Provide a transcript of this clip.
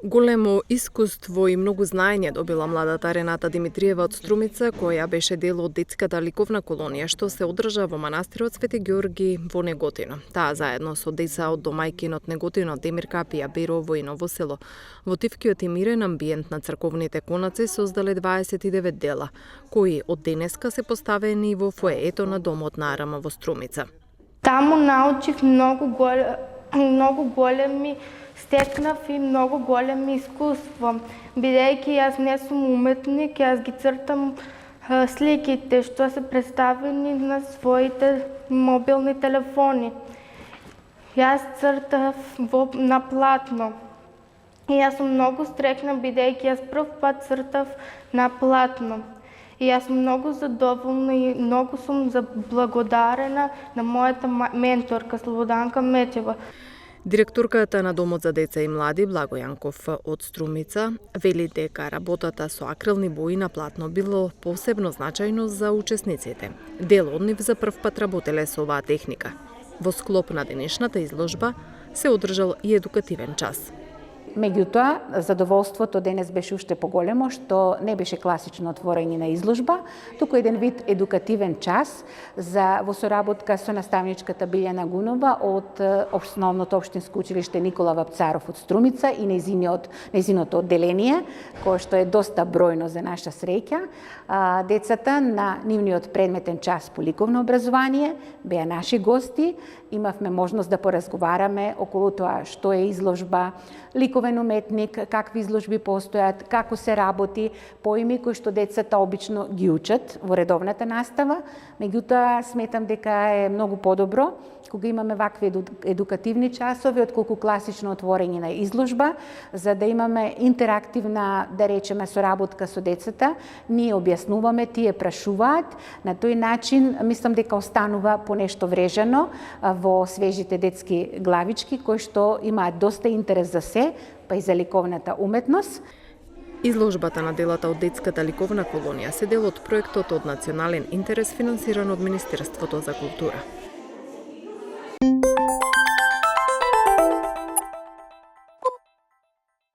Големо искуство и многу знаење добила младата Рената Димитриева од Струмица, која беше дел од детската ликовна колонија што се одржа во манастирот Свети Ѓорги во Неготино. Таа заедно со деца од домајкинот Неготино, Демир Капија, Берово и Ново село, во тивкиот и мирен амбиент на црковните конаци создале 29 дела, кои од денеска се поставени во фоеето на домот на Арама во Струмица. Таму научих многу големи, стекнав и многу големи искуство. Бидејќи јас не сум уметник, јас ги цртам сликите што се представени на своите мобилни телефони. Јас цртав на платно. И јас сум многу стрекна бидејќи јас прв пат цртав на платно. И јас сум многу задоволна и многу сум благодарена на мојата менторка Слободанка Метева. Директорката на Домот за деца и млади Благо Јанков од Струмица вели дека работата со акрилни бои на платно било посебно значајно за учесниците. Дел од нив за прв пат работеле со оваа техника. Во склоп на денешната изложба се одржал и едукативен час. Меѓутоа, задоволството денес беше уште поголемо, што не беше класично отворање на изложба, туку еден вид едукативен час во соработка со наставничката Билјана Гунова од Основното општинско училиште Никола Вапцаров од Струмица и нејзиното одделение, кое што е доста бројно за наша среќа. Децата на нивниот предметен час по ликовно образование беа наши гости. Имавме можност да поразговараме околу тоа што е изложба, ликовен уметник, какви изложби постојат, како се работи, поими кои што децата обично ги учат во редовната настава. Меѓутоа, сметам дека е многу подобро кога имаме вакви едукативни часови, отколку класично отворање на изложба, за да имаме интерактивна, да речеме, соработка со децата. Ние објаснуваме, тие прашуваат. На тој начин, мислам дека останува понешто врежано во свежите детски главички, кои што имаат доста интерес за се, па и за ликовната уметност. Изложбата на делата од детската ликовна колонија се дел од проектот од национален интерес финансиран од Министерството за култура.